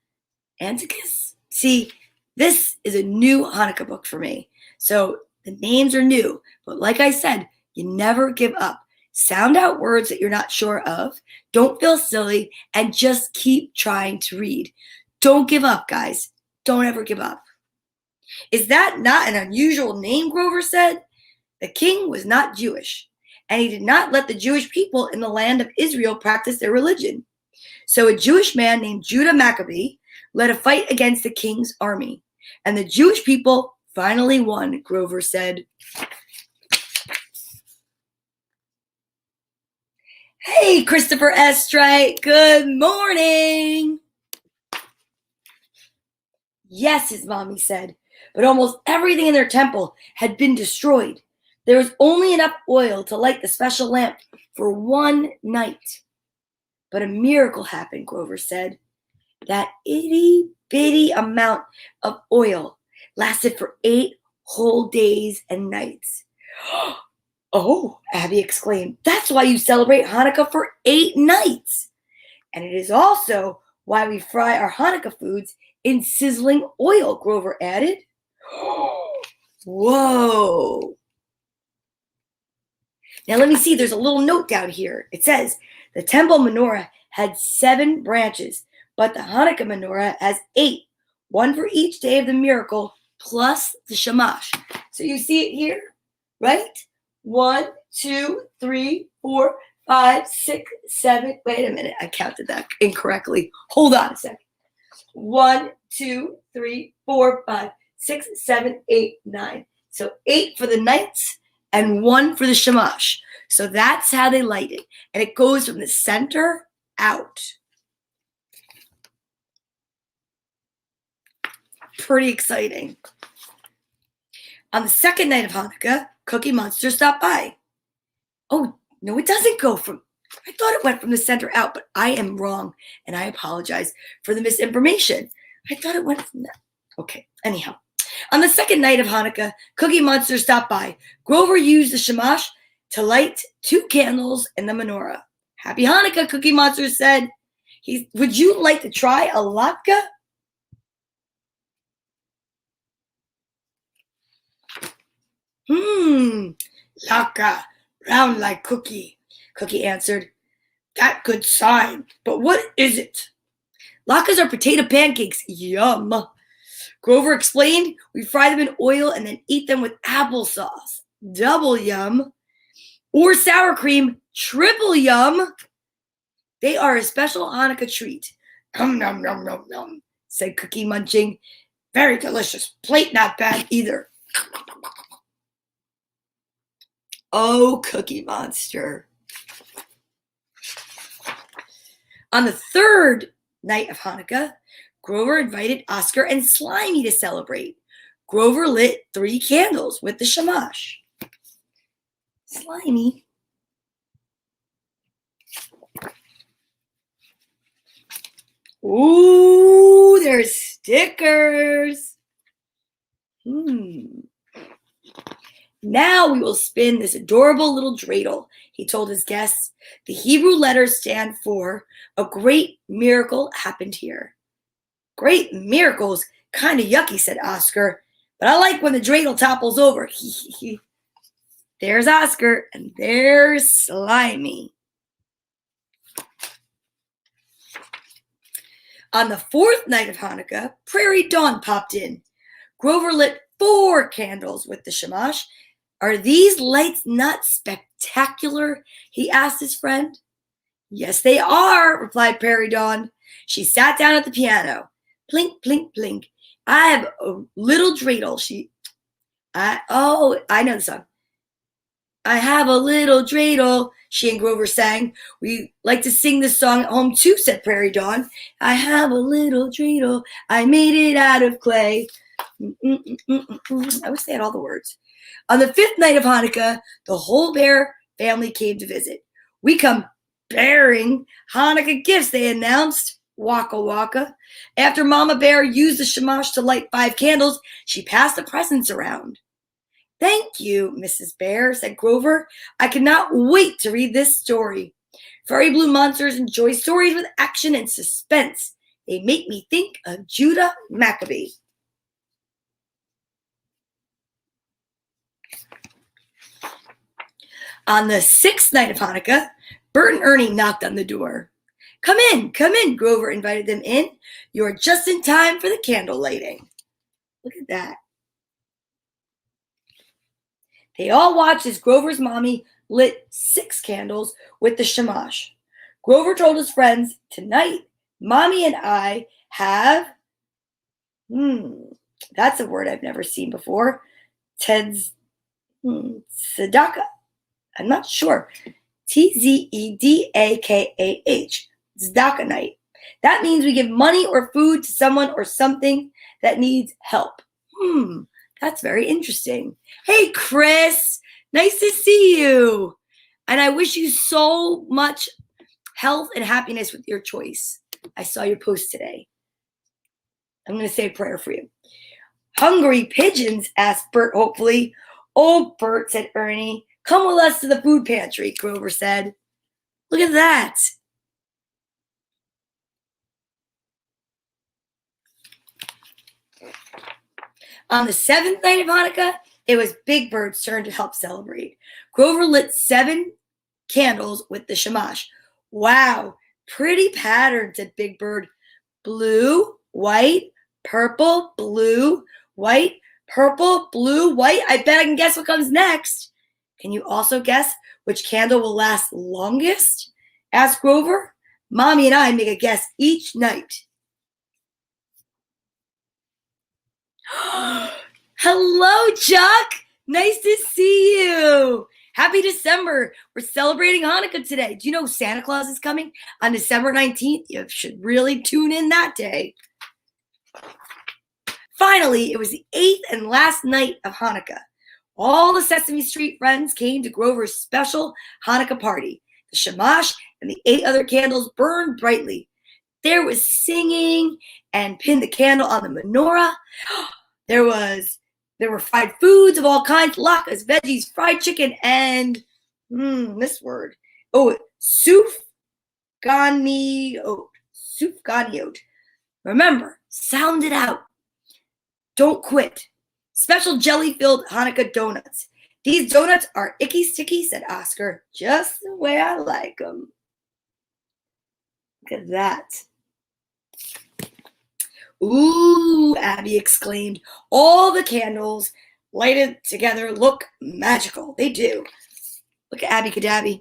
Antiochus? See, this is a new Hanukkah book for me. So the names are new, but like I said, you never give up. Sound out words that you're not sure of. Don't feel silly and just keep trying to read. Don't give up, guys. Don't ever give up. Is that not an unusual name, Grover said? The king was not Jewish, and he did not let the Jewish people in the land of Israel practice their religion. So a Jewish man named Judah Maccabee led a fight against the king's army, and the Jewish people finally won, Grover said. Hey, Christopher S. Strite, good morning. Yes, his mommy said, but almost everything in their temple had been destroyed. There was only enough oil to light the special lamp for one night. But a miracle happened, Grover said. That itty bitty amount of oil lasted for 8 whole days and nights. Oh, Abby exclaimed, that's why you celebrate Hanukkah for 8 nights. And it is also why we fry our Hanukkah foods in sizzling oil, Grover added. Whoa. Now let me see, there's a little note down here. It says, the temple menorah had 7 branches, but the Hanukkah menorah has 8, one for each day of the miracle, plus the shamash. So you see it here, right? 1, 2, 3, 4, 5, 6, 7. Wait a minute, I counted that incorrectly. Hold on a second. 1, 2, 3, 4, 5, 6, 7, 8, 9. So 8 for the nights and 1 for the shamash. So that's how they light it. And it goes from the center out. Pretty exciting. On the second night of Hanukkah, Cookie Monster stopped by. Oh, no, it doesn't go from, I thought it went from the center out, but I am wrong, and I apologize for the misinformation. I thought it went from that. Okay, anyhow. On the second night of Hanukkah, Cookie Monster stopped by. Grover used the shamash to light 2 candles in the menorah. Happy Hanukkah, Cookie Monster said. Would you like to try a latke? Latke, round like cookie, Cookie answered. That good sign, but what is it? Latkes are potato pancakes. Yum. Grover explained, we fry them in oil and then eat them with applesauce. Double yum. Or sour cream. Triple yum. They are a special Hanukkah treat. Nom, nom, nom, nom, nom, said Cookie, munching. Very delicious. Plate not bad either. Oh, Cookie Monster. On the third night of Hanukkah, Grover invited Oscar and Slimy to celebrate. Grover lit 3 candles with the shamash. Slimy. Ooh, there's stickers. Now we will spin this adorable little dreidel, he told his guests. The Hebrew letters stand for a great miracle happened here. Great miracles, kind of yucky, said Oscar, but I like when the dreidel topples over. There's Oscar, and there's Slimy. On the 4th night of Hanukkah, Prairie Dawn popped in. Grover lit 4 candles with the shamash. Are these lights not spectacular? He asked his friend. Yes, they are, replied Prairie Dawn. She sat down at the piano. Plink, plink, plink. I have a little dreidel. I know the song. I have a little dreidel, she and Grover sang. We like to sing this song at home too, said Prairie Dawn. I have a little dreidel. I made it out of clay. I wish they had all the words. On the 5th night of Hanukkah, the whole bear family came to visit. We come bearing Hanukkah gifts, they announced. Waka waka. After Mama Bear used the shamash to light 5 candles, she passed the presents around. Thank you, Mrs. Bear, said Grover. I cannot wait to read this story. Furry blue monsters enjoy stories with action and suspense. They make me think of Judah Maccabee. On the 6th night of Hanukkah, Bert and Ernie knocked on the door. Come in, Grover invited them in. You are just in time for the candle lighting. Look at that. They all watched as Grover's mommy lit 6 candles with the shamash. Grover told his friends, tonight, Mommy and I have, that's a word I've never seen before, tzedakah. I'm not sure. Tzedakah, tzedakah night. That means we give money or food to someone or something that needs help. That's very interesting. Hey, Chris, nice to see you. And I wish you so much health and happiness with your choice. I saw your post today. I'm going to say a prayer for you. Hungry pigeons, asked Bert hopefully. Oh, Bert, said Ernie. Come with us to the food pantry, Grover said. Look at that. On the 7th night of Hanukkah, it was Big Bird's turn to help celebrate. Grover lit 7 candles with the shamash. Wow, pretty pattern, said Big Bird. Blue, white, purple, blue, white, purple, blue, white. I bet I can guess what comes next. Can you also guess which candle will last longest? Asked Grover. Mommy and I make a guess each night. Hello, Chuck. Nice to see you. Happy December. We're celebrating Hanukkah today. Do you know Santa Claus is coming on December 19th? You should really tune in that day. Finally, it was the 8th and last night of Hanukkah. All the Sesame Street friends came to Grover's special Hanukkah party. The shamash and the 8 other candles burned brightly. There was singing and pin the candle on the menorah. There were fried foods of all kinds, latkes, veggies, fried chicken, and this word. Oh, sufganiot. Sufganiot. Remember, sound it out. Don't quit. Special jelly-filled Hanukkah donuts. These donuts are icky sticky, said Oscar, just the way I like them. Look at that. Ooh, Abby exclaimed. All the candles lighted together look magical. They do. Look at Abby Cadabby.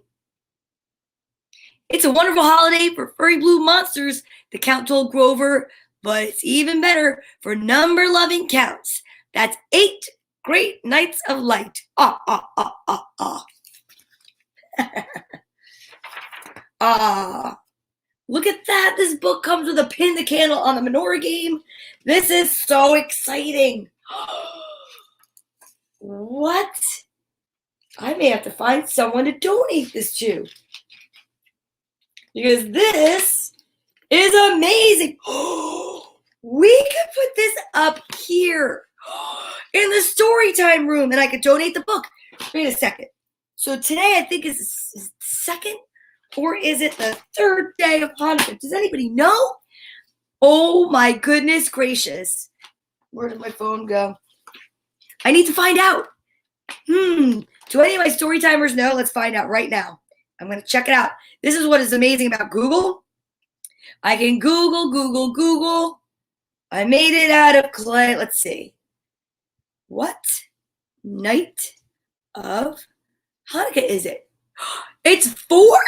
It's a wonderful holiday for furry blue monsters, the Count told Grover, but it's even better for number-loving counts. That's 8 great nights of light. Ah, ah, ah, ah, ah. Ah. Look at that. This book comes with a pin the candle on the menorah game. This is so exciting. What? I may have to find someone to donate this to. Because this is amazing. We could put this up here in the storytime room and I could donate the book. Wait a second. So today I think is the second or is it the 3rd day of Hanukkah? Does anybody know? Oh my goodness gracious. Where did my phone go? I need to find out. Do any of my story timers know? Let's find out right now. I'm going to check it out. This is what is amazing about Google. I can Google. I made it out of clay. Let's see. What night of Hanukkah is it? It's 4?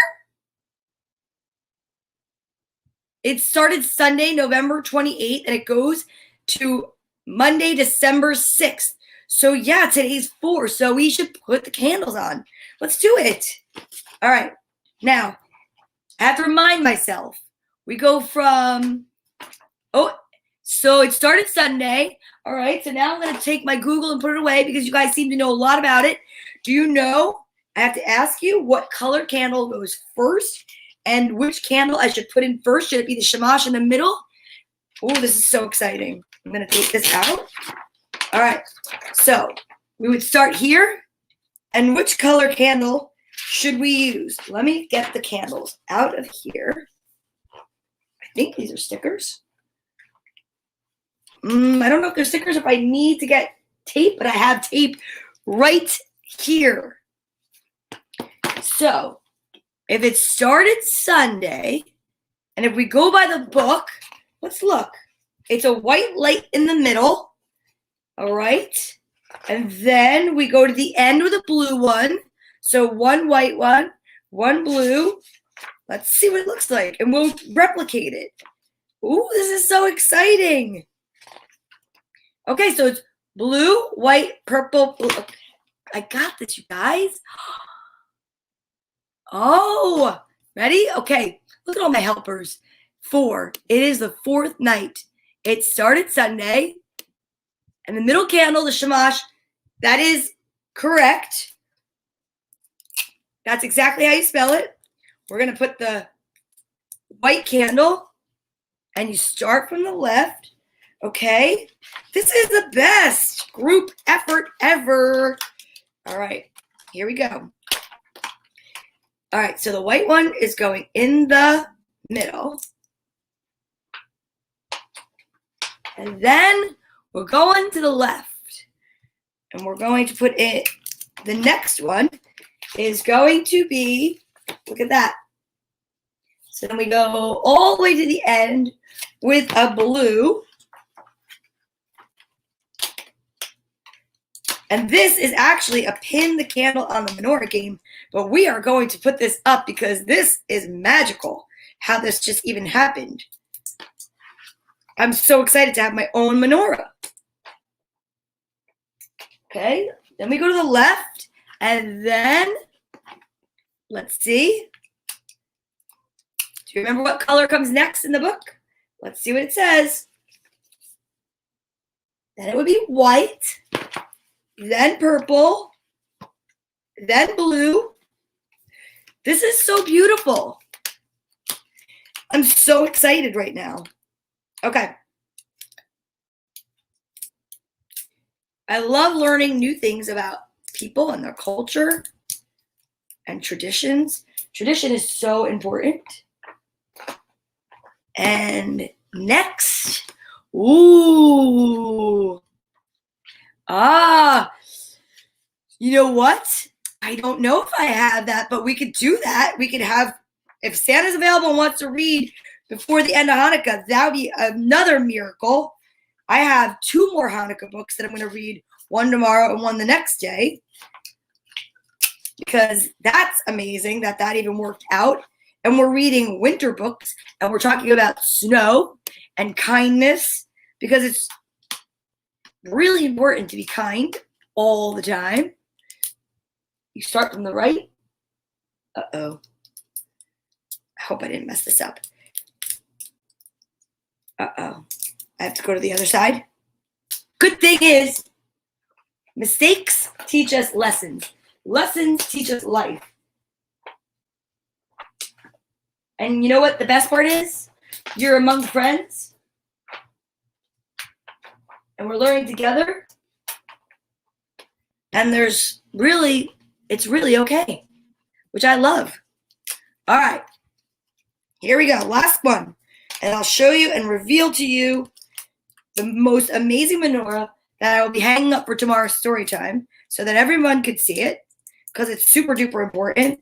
It started Sunday, November 28th, and it goes to Monday, December 6th. So yeah, today's 4, so we should put the candles on. Let's do it. All right. Now, I have to remind myself. We go from, so it started Sunday. All right, so now I'm going to take my Google and put it away because you guys seem to know a lot about it. Do you know, I have to ask you what color candle goes first and which candle I should put in first. Should it be the shamash in the middle? Oh, this is so exciting. I'm going to take this out. All right, so we would start here. And which color candle should we use? Let me get the candles out of here. I think these are stickers. I don't know if they're stickers, if I need to get tape, but I have tape right here. So if it started Sunday, and if we go by the book, let's look. It's a white light in the middle. All right. And then we go to the end with a blue one. So one white one, one blue. Let's see what it looks like. And we'll replicate it. Ooh, this is so exciting. Okay, so it's blue, white, purple, blue. Okay, I got this, you guys. Oh, ready? Okay, look at all my helpers. 4. It is the 4th night. It started Sunday. And the middle candle, the shamash, that is correct. That's exactly how you spell it. We're going to put the white candle, and you start from the left. Okay? This is the best group effort ever. All right, here we go. All right, so the white one is going in the middle. And then we're going to the left. And we're going to put it, the next one is going to be, look at that. So then we go all the way to the end with a blue. And this is actually a pin the candle on the menorah game, but we are going to put this up because this is magical, how this just even happened. I'm so excited to have my own menorah. Okay, then we go to the left, and then, let's see. Do you remember what color comes next in the book? Let's see what it says. Then it would be white, then purple, then blue. This is so beautiful. I'm so excited right now. Okay. I love learning new things about people and their culture and traditions. Tradition is so important. And next, ooh. You know what? I don't know if I have that, but we could do that. We could have, if Santa's available and wants to read before the end of Hanukkah, that would be another miracle. I have 2 more Hanukkah books that I'm going to read, one tomorrow and one the next day, because that's amazing that that even worked out. And we're reading winter books, and we're talking about snow and kindness, because it's really important to be kind all the time. You start from the right. Uh-oh. I hope I didn't mess this up. Uh-oh. I have to go to the other side. Good thing is, mistakes teach us lessons. Lessons teach us life. And you know what the best part is? You're among friends. And we're learning together. And it's really okay, which I love. All right. Here we go. Last one. And I'll show you and reveal to you the most amazing menorah that I will be hanging up for tomorrow's story time so that everyone could see it, because it's super duper important.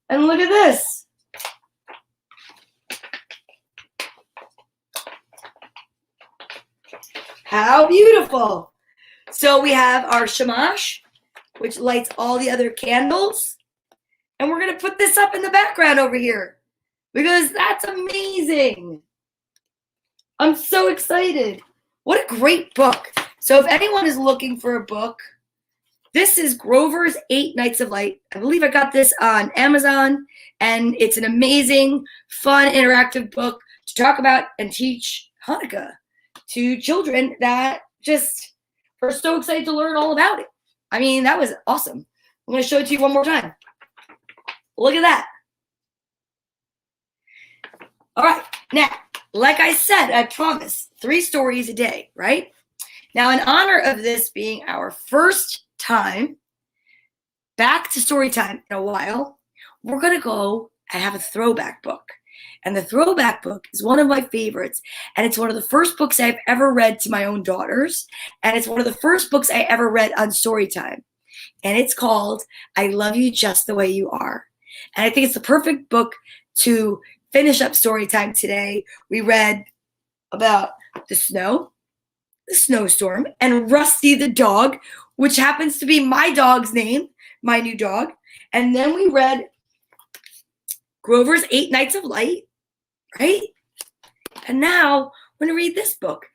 And look at this. How beautiful. So we have our shamash, which lights all the other candles. And we're going to put this up in the background over here because that's amazing. I'm so excited. What a great book. So if anyone is looking for a book, this is Grover's 8 Nights of Light. I believe I got this on Amazon, and it's an amazing, fun, interactive book to talk about and teach Hanukkah to children that just are so excited to learn all about it. I mean, that was awesome. I'm going to show it to you one more time. Look at that. All right. Now, like I said, I promise 3 stories a day, right? Now, in honor of this being our first time back to story time in a while, we're going to go and have a throwback book. And the throwback book is one of my favorites. And it's one of the first books I've ever read to my own daughters. And it's one of the first books I ever read on story time. And it's called I Love You Just the Way You Are. And I think it's the perfect book to finish up story time today. We read about the snow, the snowstorm, and Rusty the dog, which happens to be my dog's name, my new dog. And then we read Grover's 8 Nights of Light, right? And now we're going to read this book.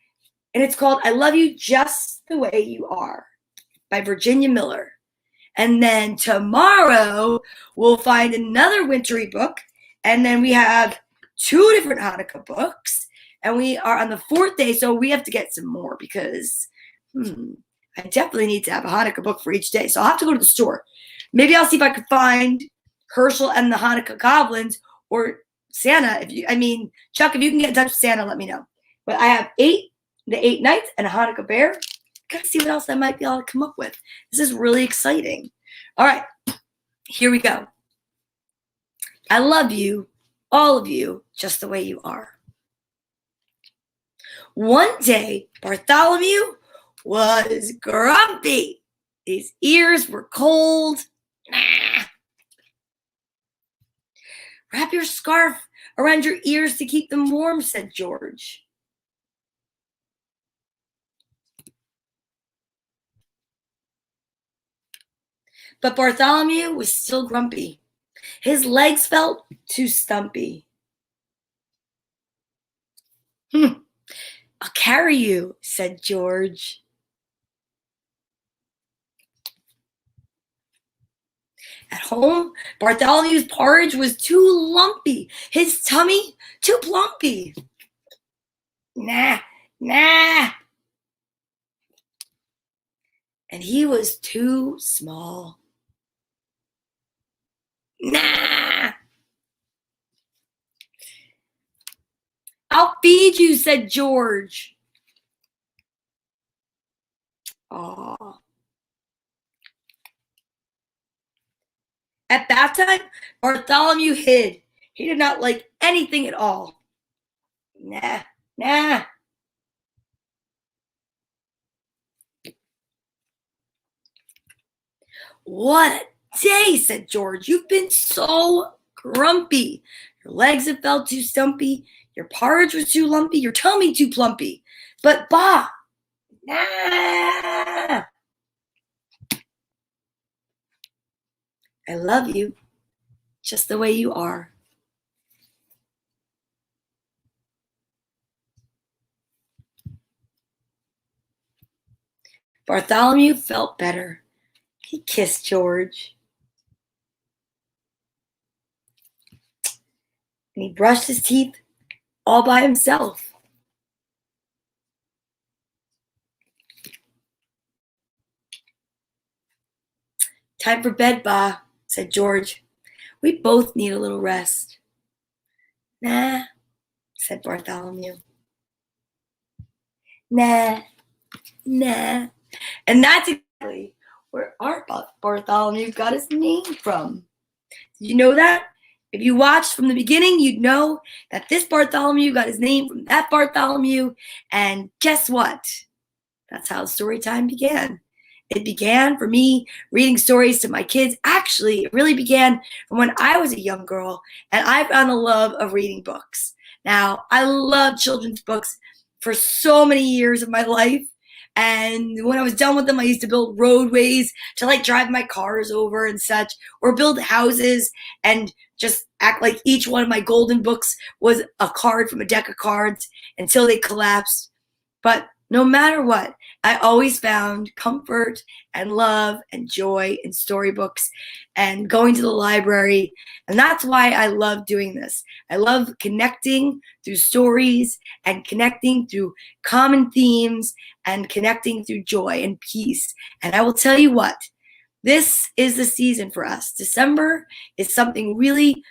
And it's called I Love You Just the Way You Are by Virginia Miller. And then tomorrow we'll find another wintry book. And then we have 2 different Hanukkah books, and we are on the 4th day, so we have to get some more because I definitely need to have a Hanukkah book for each day. So I'll have to go to the store. Maybe I'll see if I can find Herschel and the Hanukkah Goblins, or Santa. Chuck, if you can get in touch with Santa, let me know. But I have the 8 Nights and a Hanukkah Bear. Gotta see what else I might be able to come up with. This is really exciting. All right, here we go. I love you, all of you, just the way you are. One day, Bartholomew was grumpy. His ears were cold. Wrap your scarf around your ears to keep them warm, said George. But Bartholomew was still grumpy. His legs felt too stumpy. I'll carry you, said George. At home, Bartholomew's porridge was too lumpy, his tummy too plumpy. Nah. And he was too small. Nah. I'll feed you, said George. Aw. At bath time, Bartholomew hid. He did not like anything at all. Nah. What a day, said George. You've been so grumpy. Your legs have felt too stumpy. Your porridge was too lumpy. Your tummy too plumpy. But bah, nah. I love you just the way you are. Bartholomew felt better. He kissed George. And he brushed his teeth all by himself. Time for bed, Ba, said George. We both need a little rest. Nah, said Bartholomew. Nah. And that's exactly where our Bartholomew got his name from. Did you know that? If you watched from the beginning, you'd know that this Bartholomew got his name from that Bartholomew. And guess what? That's how story time began. It began for me reading stories to my kids. Actually, it really began from when I was a young girl and I found the love of reading books. Now, I love children's books for so many years of my life. And when I was done with them, I used to build roadways to drive my cars over and such, or build houses and just act like each one of my golden books was a card from a deck of cards until they collapsed. But no matter what, I always found comfort and love and joy in storybooks and going to the library. And that's why I love doing this. I love connecting through stories and connecting through common themes and connecting through joy and peace. And I will tell you what, this is the season for us. December is something really,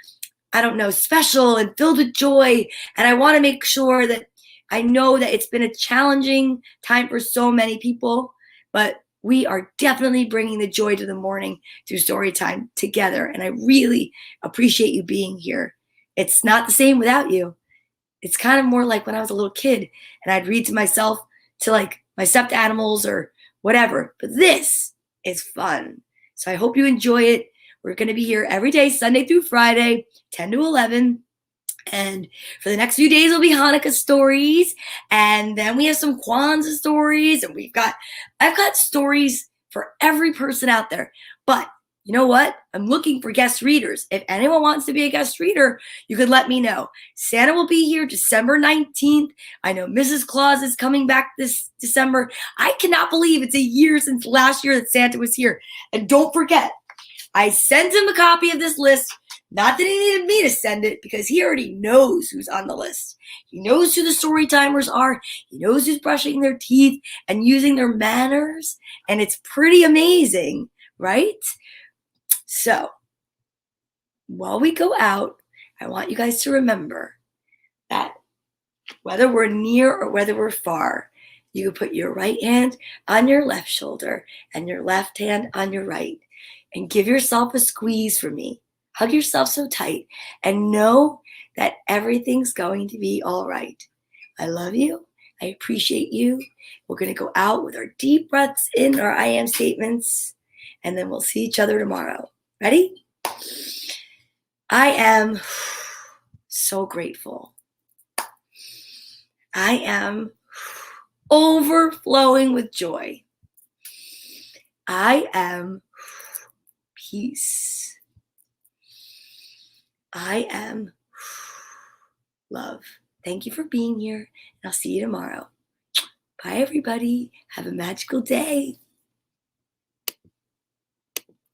special and filled with joy. And I want to make sure that I know that it's been a challenging time for so many people, but we are definitely bringing the joy to the morning through story time together. And I really appreciate you being here. It's not the same without you. It's kind of more like when I was a little kid and I'd read to myself to my stuffed animals or whatever. But this is fun. So I hope you enjoy it. We're going to be here every day, Sunday through Friday, 10 to 11. And for the next few days, will be Hanukkah stories. And then we have some Kwanzaa stories. And I've got stories for every person out there. But you know what? I'm looking for guest readers. If anyone wants to be a guest reader, you could let me know. Santa will be here December 19th. I know Mrs. Claus is coming back this December. I cannot believe it's a year since last year that Santa was here. And don't forget, I sent him a copy of this list. Not that he needed me to send it, because he already knows who's on the list. He knows who the story timers are. He knows who's brushing their teeth and using their manners. And it's pretty amazing, right? So while we go out, I want you guys to remember that whether we're near or whether we're far, you can put your right hand on your left shoulder and your left hand on your right, and give yourself a squeeze for me. Hug yourself so tight and know that everything's going to be all right. I love you. I appreciate you. We're going to go out with our deep breaths in our I am statements, and then we'll see each other tomorrow. Ready? I am so grateful. I am overflowing with joy. I am peace. I am love. Thank you for being here, and I'll see you tomorrow. Bye, everybody. Have a magical day.